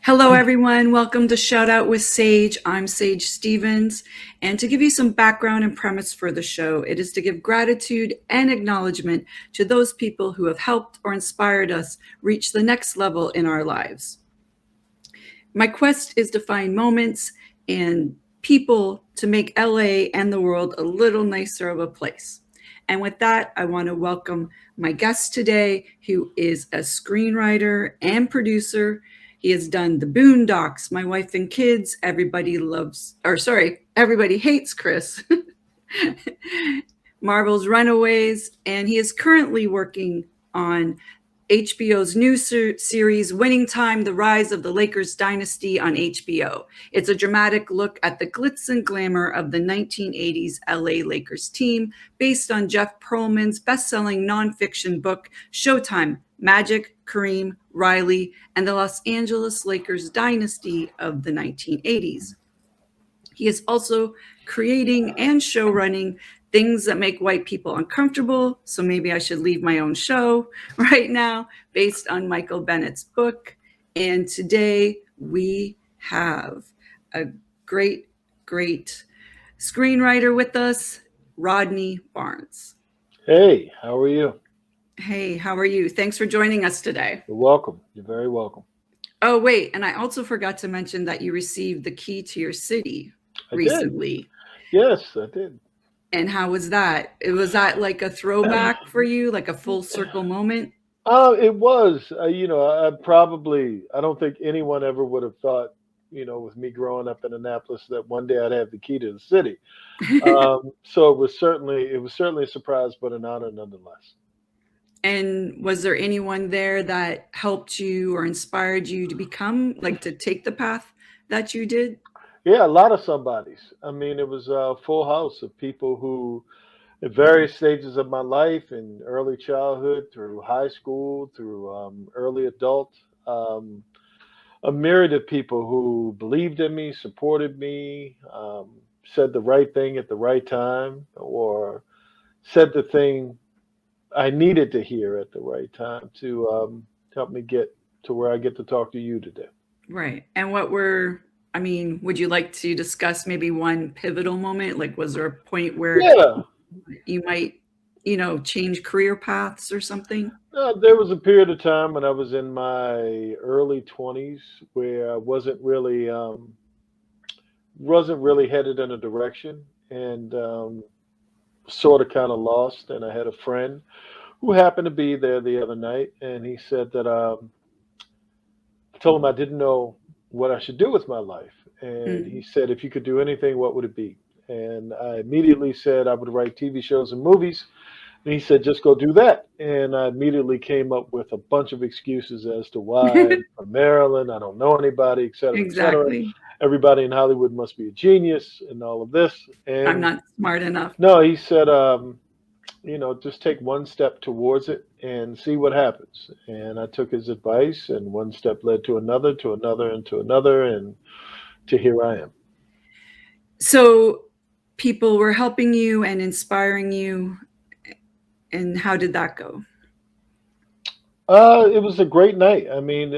Hello, everyone. Welcome to Shout Out with Sage. I'm Sage Stevens. And to give you some background and premise for the show, it is to give gratitude and acknowledgement to those people who have helped or inspired us reach the next level in our lives. My quest is to find moments and people to make LA and the world a little nicer of a place. And with that, I want to welcome my guest today, who is a screenwriter and producer. He has done The Boondocks, My Wife and Kids, Everybody Hates Chris, Marvel's Runaways, and he is currently working on HBO's new series, Winning Time, The Rise of the Lakers Dynasty on HBO. It's a dramatic look at the glitz and glamour of the 1980s LA Lakers team based on Jeff Pearlman's best-selling nonfiction book, Showtime, Magic, Kareem, Riley, and the Los Angeles Lakers Dynasty of the 1980s. He is also creating and showrunning Things That Make White People Uncomfortable, so maybe I should leave my own show right now, based on Michael Bennett's book. And today we have a great screenwriter with us, Rodney Barnes. Hey, how are you? Hey, how are you? Thanks for joining us today. You're welcome. You're very welcome. Oh, wait, and I also forgot to mention that you received the key to your city recently. Yes, I did. And how was that? Was that like a throwback for you, like a full circle moment? It was. I don't think anyone ever would have thought, with me growing up in Annapolis, that one day I'd have the key to the city. So it was certainly a surprise, but an honor nonetheless. And was there anyone there that helped you or inspired you to to take the path that you did? Yeah, a lot of somebodies. I mean, it was a full house of people who, at various stages of my life, in early childhood, through high school, through early adult. Um, a myriad of people who believed in me, supported me, said the right thing at the right time, or said the thing I needed to hear at the right time to help me get to where I get to talk to you today. Right. And would you like to discuss maybe one pivotal moment? Like, was there a point where Yeah, you might, change career paths or something? there was a period of time when I was in my early 20s where I wasn't really headed in a direction, and sort of kind of lost. And I had a friend who happened to be there the other night, and he said that I told him I didn't know what I should do with my life. And he Mm. said, if you could do anything, what would it be? And I immediately said I would write TV shows and movies. And he said, just go do that. And I immediately came up with a bunch of excuses as to why I'm from Maryland, I don't know anybody, et cetera, et cetera. Exactly. Everybody in Hollywood must be a genius and all of this. I'm And not smart enough. no, he said, just take one step towards it and see what happens. And I took his advice, and one step led to another, and to another, and to here I am. So people were helping you and inspiring you. And how did that go? It was a great night. I mean,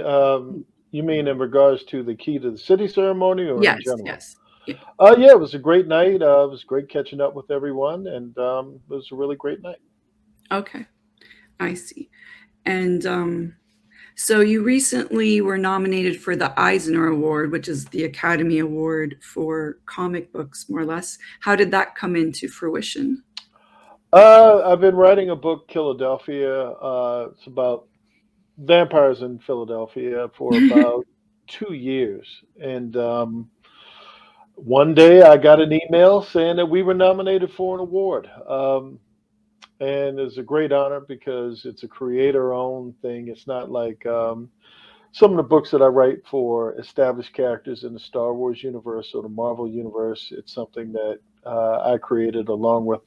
you mean in regards to the key to the city ceremony, or in Yes, general? yes. Yeah. Yeah, it was a great night. It was great catching up with everyone, and it was a really great night. Okay, I see. And so you recently were nominated for the Eisner Award, which is the Academy Award for comic books, more or less. How did that come into fruition? I've been writing a book, Philadelphia. It's about vampires in Philadelphia for about 2 years, and one day I got an email saying that we were nominated for an award. And it's a great honor because it's a creator-owned thing. It's not like some of the books that I write for established characters in the Star Wars universe or the Marvel universe. It's something that I created along with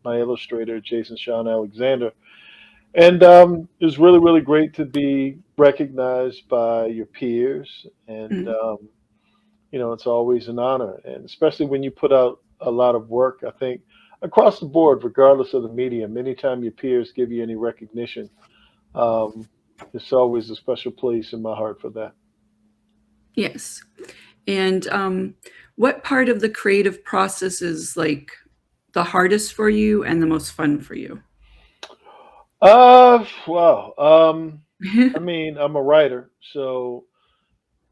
my illustrator, Jason Sean Alexander. And it was really, really great to be recognized by your peers. And, Mm. it's always an honor. And especially when you put out a lot of work, I think across the board, regardless of the medium, anytime your peers give you any recognition, um, it's always a special place in my heart for that. Yes. And what part of the creative process is like the hardest for you and the most fun for you? Well, I mean, I'm a writer, so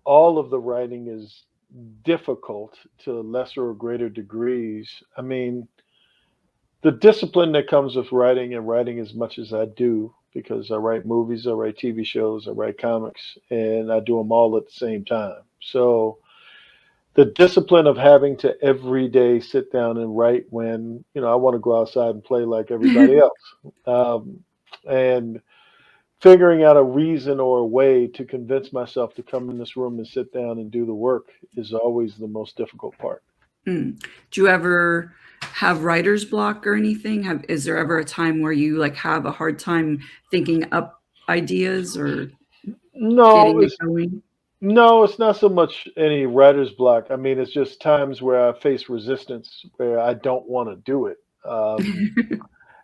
all of the writing is difficult to lesser or greater degrees. I mean, the discipline that comes with writing and writing as much as I do, because I write movies, I write TV shows, I write comics, and I do them all at the same time. So the discipline of having to every day sit down and write when, I want to go outside and play like everybody else. Um, and figuring out a reason or a way to convince myself to come in this room and sit down and do the work is always the most difficult part. Mm. Do you ever have writer's block or anything? Is there ever a time where you like have a hard time thinking up ideas or No, getting it it's going? no, it's not so much any writer's block. I mean, it's just times where I face resistance where I don't want to do it.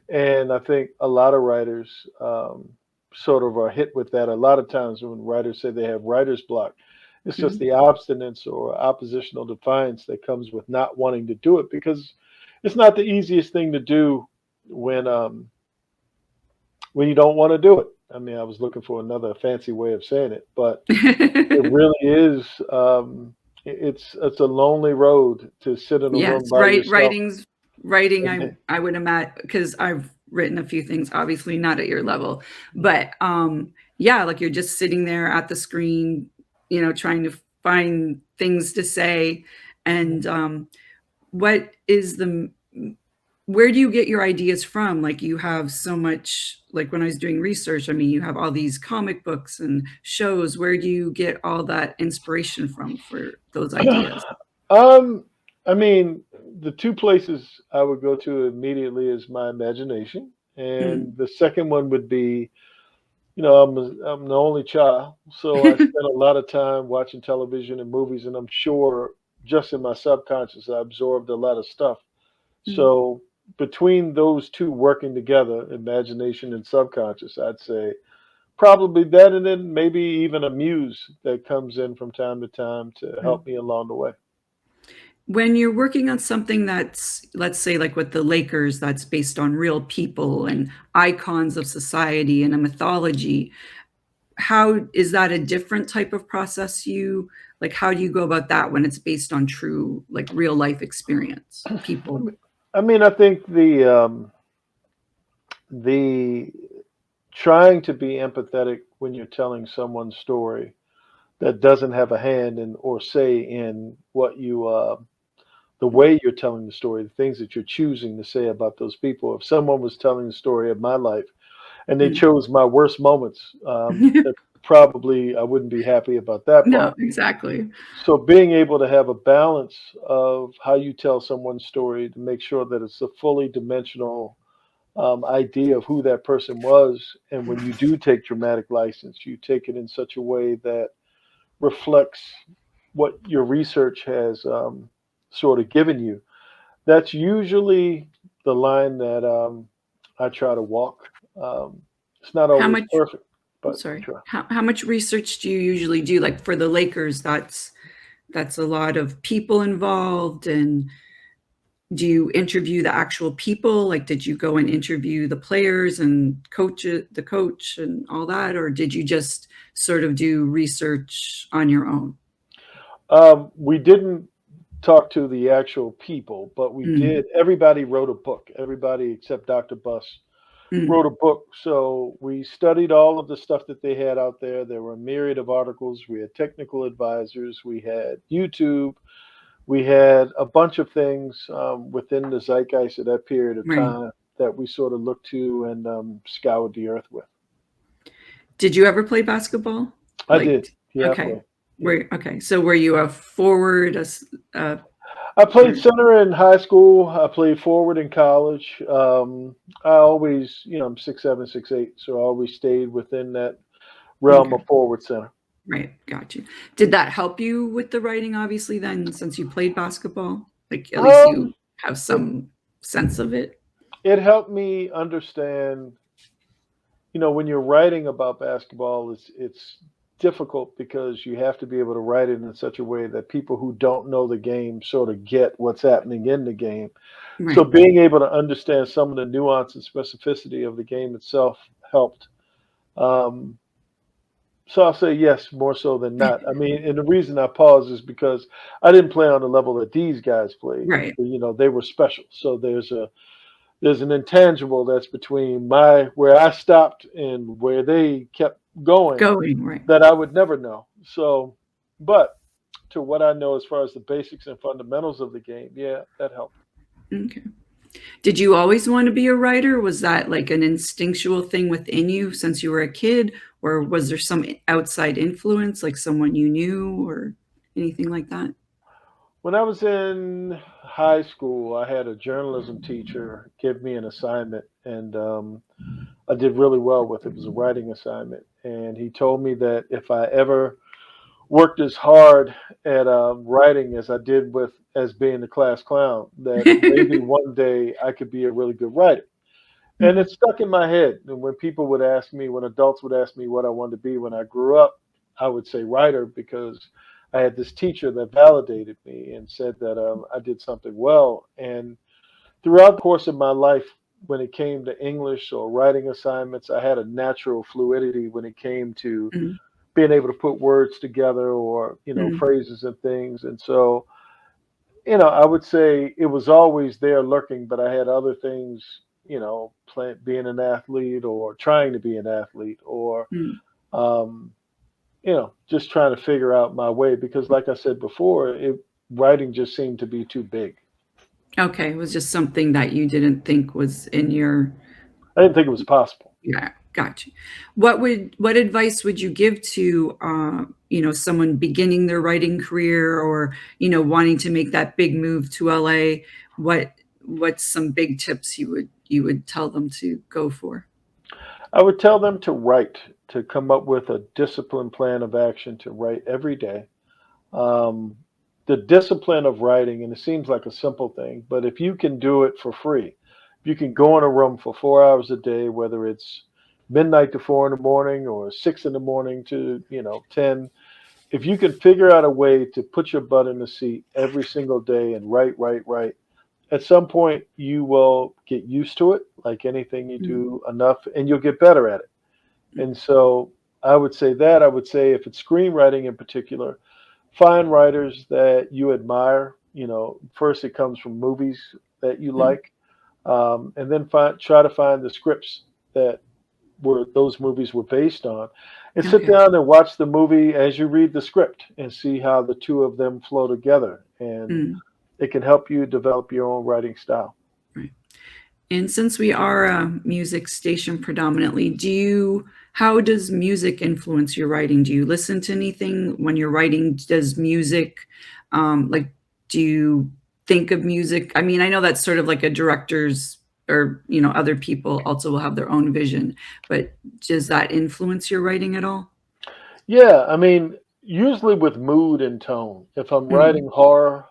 And I think a lot of writers sort of are hit with that. A lot of times when writers say they have writer's block, it's just Mhm. the obstinance or oppositional defiance that comes with not wanting to do it because it's not the easiest thing to do when um, when you don't want to do it. I mean, I was looking for another fancy way of saying it, but it really is. It's a lonely road to sit in a room Yes, by yourself. writing. And I would imagine because I've written a few things, obviously not at your level, but yeah, like you're just sitting there at the screen, trying to find things to say, and what is the where do you get your ideas from? Like you have so much, like when I was doing research, I mean, you have all these comic books and shows. Where do you get all that inspiration from for those ideas? um, I mean, the two places I would go to immediately is my imagination, Mm. and the second one would be, I'm the only child, so I spend a lot of time watching television and movies, and I'm sure just in my subconscious I absorbed a lot of stuff. Mm. So between those two working together, imagination and subconscious, I'd say probably that, and then maybe even a muse that comes in from time to time to Mm. help me along the way. When you're working on something that's, let's say, like with the Lakers, that's based on real people and icons of society and a mythology, how is that a different type of process? Like, how do you go about that when it's based on true, like real life experience, I people? mean, I think the trying to be empathetic when you're telling someone's story that doesn't have a hand in or say in what you the way you're telling the story, the things that you're choosing to say about those people. If someone was telling the story of my life and they Mm. chose my worst moments, that probably I wouldn't be happy about that No, part. exactly. So being able to have a balance of how you tell someone's story to make sure that it's a fully dimensional idea of who that person was, and when you do take dramatic license, you take it in such a way that reflects what your research has sort of given you. That's usually the line that I try to walk. It's not How always much, perfect, oh, but I sorry, try. how much research do you usually do? Like for the Lakers, that's a lot of people involved. And do you interview the actual people? Like, did you go and interview the players and the coach and all that? Or did you just sort of do research on your own? We didn't talk to the actual people, but we Mm, did. Everybody wrote a book. Everybody except Dr. Buss mm, wrote a book. So we studied all of the stuff that they had out there. There were a myriad of articles. We had technical advisors. We had YouTube. We had a bunch of things within the zeitgeist of that period of right. time that we sort of looked to and scoured the earth with. Did you ever play basketball? I did. Yeah, I Okay. played. Yeah. Okay. So were you a forward, uh, I played or, center in high school. I played forward in college. I always, I'm 6'7", 6'8", so I always stayed within that realm okay. of forward center. Right. Got you. Did that help you with the writing, obviously, then, since you played basketball? Like, at least Um, you have it some sense of it? it helped me understand. When you're writing about basketball, it's difficult because you have to be able to write it in such a way that people who don't know the game sort of get what's happening in the game. So Right. being able to understand some of the nuance and specificity of the game itself helped. Um, so I'll say yes, more so than not. I mean, and the reason I pause is because I didn't play on the level that these guys played. Right. You know, they were special. So there's an intangible that's between my where I stopped and where they kept going Going, right. that I would never know. So, but to what I know as far as the basics and fundamentals of the game, yeah, that helped. Okay. Did you always want to be a writer? Was that like an instinctual thing within you since you were a kid? Or was there some outside influence, like someone you knew or anything like that? When I was in high school, I had a journalism teacher give me an assignment, and I did really well with it. It was a writing assignment, and he told me that if I ever worked as hard at writing as I did with as being the class clown, that maybe one day I could be a really good writer. And Mhm. it stuck in my head. And when people would ask me, when adults would ask me what I wanted to be when I grew up, I would say writer because I had this teacher that validated me and said that I did something well. And throughout the course of my life, when it came to English or writing assignments, I had a natural fluidity when it came to Mm, being able to put words together or, mm. phrases and things. And so, I would say it was always there lurking, but I had other things, being an athlete or trying to be an athlete or, Mm. um, just trying to figure out my way because, like I said before, writing just seemed to be too big. Okay, it was just something that you didn't think was in your. I didn't think it was possible. Yeah, got you. What advice would you give to, someone beginning their writing career or, wanting to make that big move to LA? What's some big tips you would tell them to go for? I would tell them to write, to come up with a disciplined plan of action to write every day. Um, the discipline of writing, and it seems like a simple thing, but if you can do it for free, if you can go in a room for 4 hours a day, whether it's midnight to 4 in the morning or 6 in the morning to 10, if you can figure out a way to put your butt in the seat every single day and write, write, write, at some point you will get used to it, like anything you Mm, do enough, and you'll get better at it. mm, And so I would say that. I would say if it's screenwriting in particular, find writers that you admire. First it comes from movies that you mm. like, and then try to find the scripts that were those movies were based on, and sit Okay. down and watch the movie as you read the script and see how the two of them flow together. And Mm, it can help you develop your own writing style. right. And since we are a music station predominantly, how does music influence your writing? Do you listen to anything when you're writing? Does music, like, do you think of music? I mean, I know that's sort of like a director's or, other people also will have their own vision, but does that influence your writing at all? Yeah, I mean, usually with mood and tone. If I'm Mm. writing horror,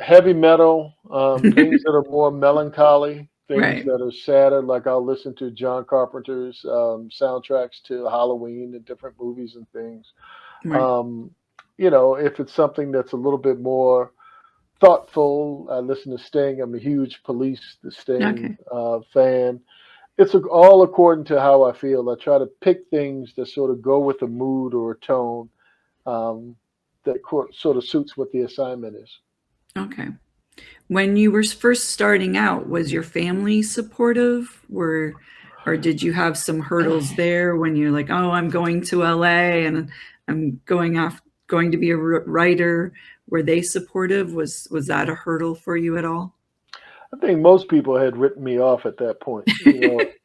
heavy metal, things that are more melancholy, things Right, that are sadder, like I'll listen to John Carpenter's soundtracks to Halloween and different movies and things. right. Um, if it's something that's a little bit more thoughtful, I listen to Sting. I'm a huge Police, the Sting Okay. fan. It's all according to how I feel. I try to pick things that sort of go with a mood or a tone um, that sort of suits what the assignment is. Okay. When you were first starting out, was your family supportive? Or did you have some hurdles there when you're like, "Oh, I'm going to LA and I'm going to be a writer." Were they supportive? Was that a hurdle for you at all? I think most people had written me off at that point.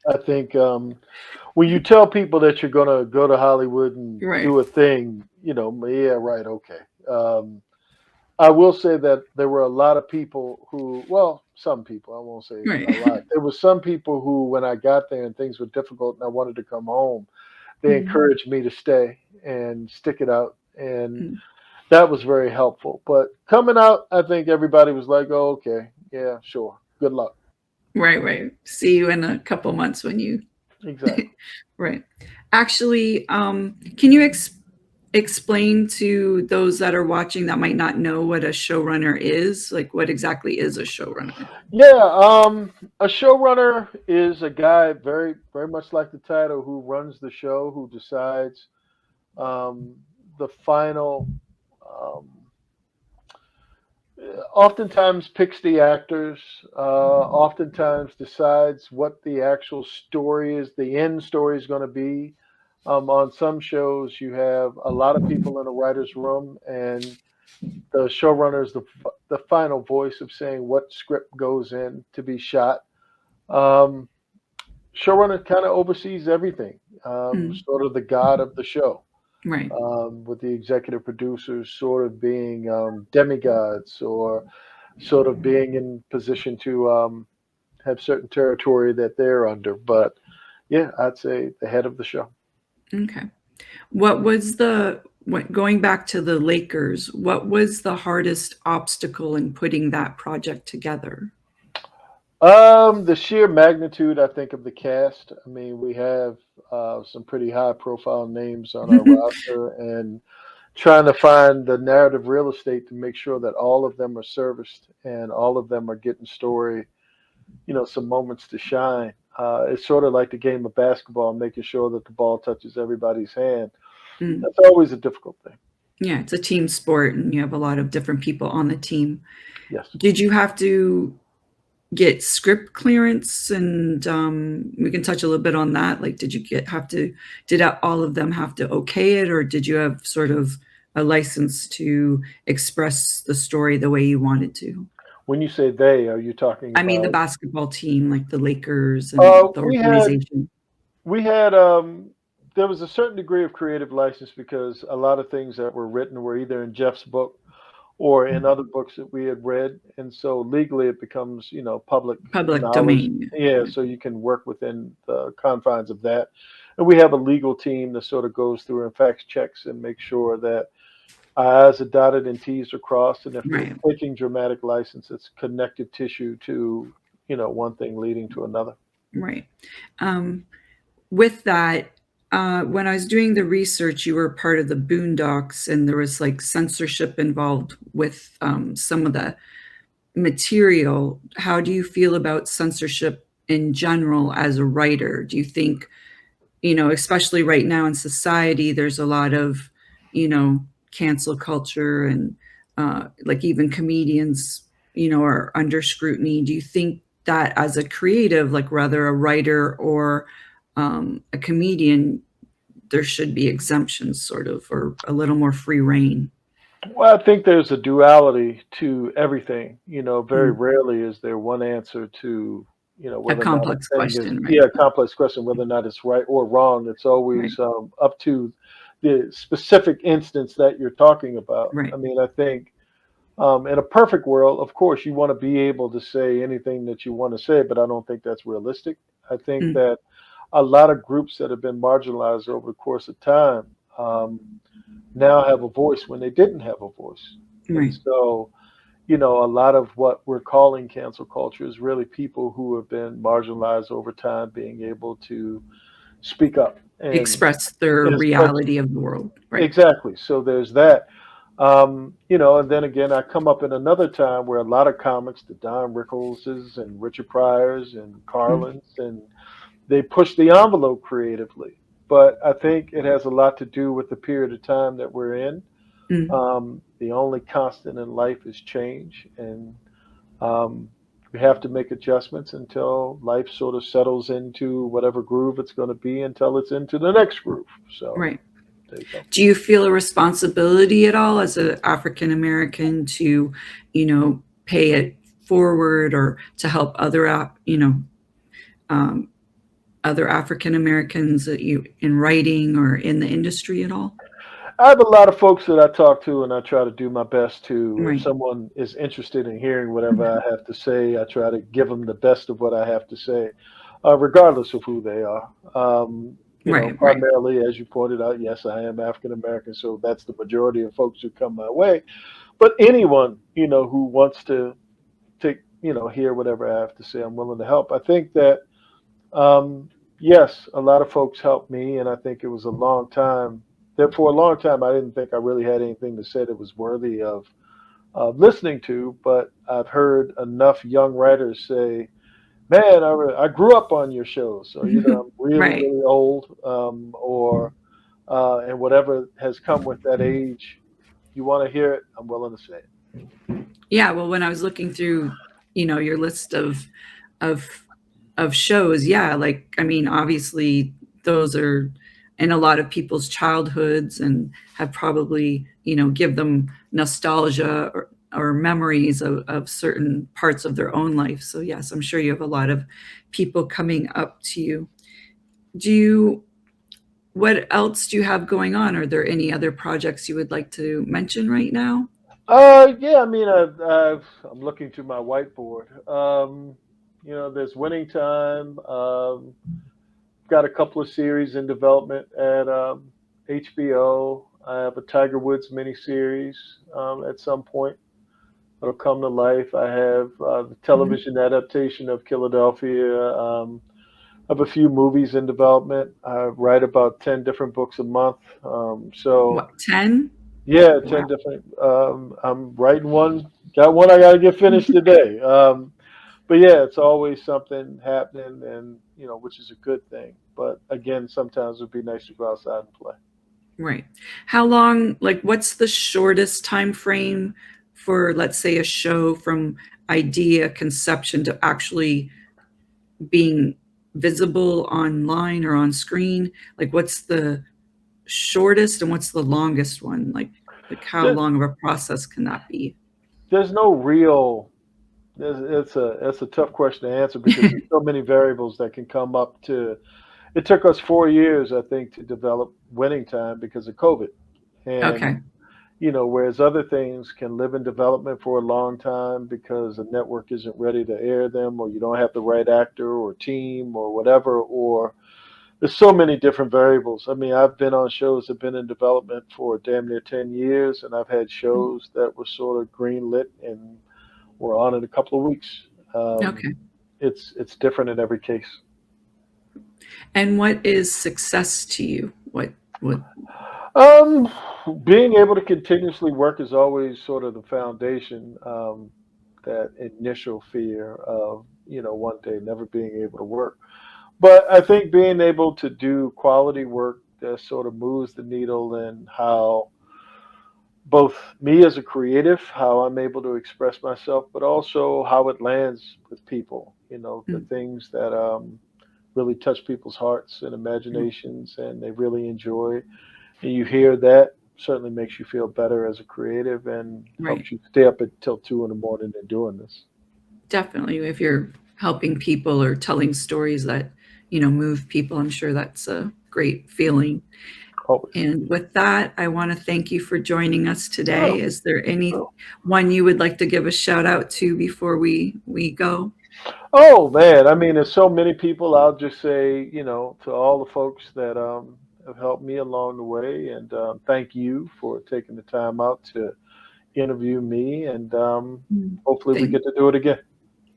I think when you tell people that you're going to go to Hollywood and Right. do a thing, yeah, right, okay. Um, I will say that there were a lot of people who, well, some people, I won't say Right. a lot. There were some people who, when I got there and things were difficult and I wanted to come home, they Mm, encouraged me to stay and stick it out. And mm. that was very helpful. But coming out, I think everybody was like, oh, okay, yeah, sure. Good luck. Right, right. See you in a couple months when you Exactly. right. Actually, can you explain to those that are watching that might not know what a showrunner is? Like, what exactly is a showrunner? Yeah, a showrunner is a guy very, very much like the title, who runs the show, who decides um, the final. Um, Oftentimes picks the actors. Oftentimes decides what the actual story is, the end story is going to be. On some shows, you have a lot of people in a writer's room, and the showrunner is the final voice of saying what script goes in to be shot. Um, Showrunner kind of oversees everything, Mm, sort of the god of the show, right. with the executive producers sort of being demigods, or sort of being in position to have certain territory that they're under. But yeah, I'd say the head of the show. Okay. What was going back to the Lakers, what was the hardest obstacle in putting that project together? The sheer magnitude, I think, of the cast. I mean, we have some pretty high profile names on our roster, and trying to find the narrative real estate to make sure that all of them are serviced and all of them are getting story, some moments to shine. It's sort of like the game of basketball, making sure that the ball touches everybody's hand. Mm, That's always a difficult thing. yeah, it's a team sport and you have a lot of different people on the team. Yes. Did you have to get script clearance? And we can touch a little bit on that. Like, did all of them have to okay it, or did you have sort of a license to express the story the way you wanted to? When you say they, are you talking I mean, the about? basketball team, like the Lakers and the We had organization. we had there was a certain degree of creative license, because a lot of things that were written were either in Jeff's book or in other books that we had read, and so legally it becomes public Public knowledge. domain. Yeah, so you can work within the confines of that, and we have a legal team that sort of goes through and fact checks and makes sure that I's are dotted and T's are crossed, and if we're Right, taking dramatic license, it's connective tissue to one thing leading to another. right. Um, with that, when I was doing the research, you were part of the Boondocks, and there was like censorship involved with some of the material. How do you feel about censorship in general as a writer? Do you think, especially right now in society, there's a lot of, cancel culture and like even comedians, are under scrutiny. Do you think that as a creative, like whether a writer or a comedian, there should be exemptions sort of, or a little more free reign? Well, I think there's a duality to everything. Very Mm, rarely is there one answer to, a whether or not complex a thing is, question, right? yeah, a complex question, whether or not it's right or wrong. It's Right, always up to the specific instance that you're talking about. right. I mean, I think in a perfect world, of course, you want to be able to say anything that you want to say, but I don't think that's realistic. I think Mm, that a lot of groups that have been marginalized over the course of time um, now have a voice when they didn't have a voice. And right. so, a lot of what we're calling cancel culture is really people who have been marginalized over time being able to speak up Express their and express. reality of the world, right? Exactly. So there's that. And then again, I come up in another time where a lot of comics, the Don Rickelses and Richard Pryors and Mm, Carlins, and they push the envelope creatively. But I think it has a lot to do with the period of time that we're in. mm. The only constant in life is change, and um, we have to make adjustments until life sort of settles into whatever groove it's going to be until it's into the next groove. So Right. there you go. Do you feel a responsibility at all as an African American to, pay it forward or to help um, other African Americans that you in writing or in the industry at all? I have a lot of folks that I talk to, and I try to do my best to. If Right. someone is interested in hearing whatever I have to say, I try to give them the best of what I have to say, regardless of who they are. Right. Right. Primarily, as you pointed out, yes, I am African American, so that's the majority of folks who come my way. But anyone, who wants to take, hear whatever I have to say, I'm willing to help. I think that um, Yes, a lot of folks helped me, and I think it was a long time. That for a long time, I didn't think I really had anything to say that was worthy of listening to. But I've heard enough young writers say, "Man, I grew up on your shows," or either I'm really, Right. really old, or and whatever has come with that age. You want to hear it? I'm willing to say it. Yeah, well, when I was looking through, your list of of shows, yeah, like, I mean, obviously those are in a lot of people's childhoods and have probably, give them nostalgia or memories of certain parts of their own life. So yes, I'm sure you have a lot of people coming up to you. Do you What else do you have going on? Are there any other projects you would like to mention right now? Yeah, I mean, I'm looking to my whiteboard. There's Winning Time. Got a couple of series in development at HBO. I have a Tiger Woods miniseries at some point. It'll come to life. I have the Mhm. television adaptation of Philadelphia. I have a few movies in development. I write about 10 different books a month. So, What, 10? yeah, Wow. 10 different. I'm writing one. Got one I got to get finished today. But yeah, it's always something happening, and which is a good thing. But again, sometimes it'd be nice to go outside and play. Right. How long, like, what's the shortest time frame for, let's say, a show from idea conception to actually being visible online or on screen? Like, what's the shortest and what's the longest one? Like how There, long of a process can that be? there's no real. It's a tough question to answer because there's so many variables that can come up to. It took us 4 years, I think, to develop Winning Time because of COVID, Okay. and whereas other things can live in development for a long time because the network isn't ready to air them, or you don't have the right actor or team or whatever, or there's so many different variables. I mean, I've been on shows that have been in development for damn near 10 years, and I've had shows that were sort of greenlit and were on in a couple of weeks. Um, Okay. it's different in every case. And what is success to you? What Um, Being able to continuously work is always sort of the foundation. That initial fear of one day never being able to work. But I think being able to do quality work that sort of moves the needle in how both me as a creative, how I'm able to express myself, but also how it lands with people. The mm, things that really touch people's hearts and mm, imaginations, and they really enjoy. And you hear that certainly makes you feel better as a creative and right. helps you stay up until 2 in the morning and doing this. Definitely. If you're helping people or telling stories that, move people, I'm sure that's a great feeling. Always. And with that, I want to thank you for joining us today. Oh, Is there oh. anyone you would like to give a shout out to before we go? Oh, man, I mean, there's so many people. I'll just say, to all the folks that have helped me along the way, and thank you for taking the time out to interview me, and Mm. hopefully we Thank, get to do it again.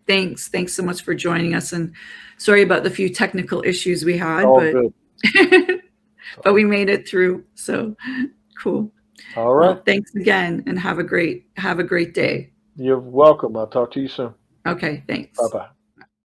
thanks so much for joining us. And sorry about the few technical issues we had, All but good. It's but all we good. made it through. So cool. All right. Well, thanks again, and have a great day. You're welcome. I'll talk to you soon. Okay, Bye thanks. bye.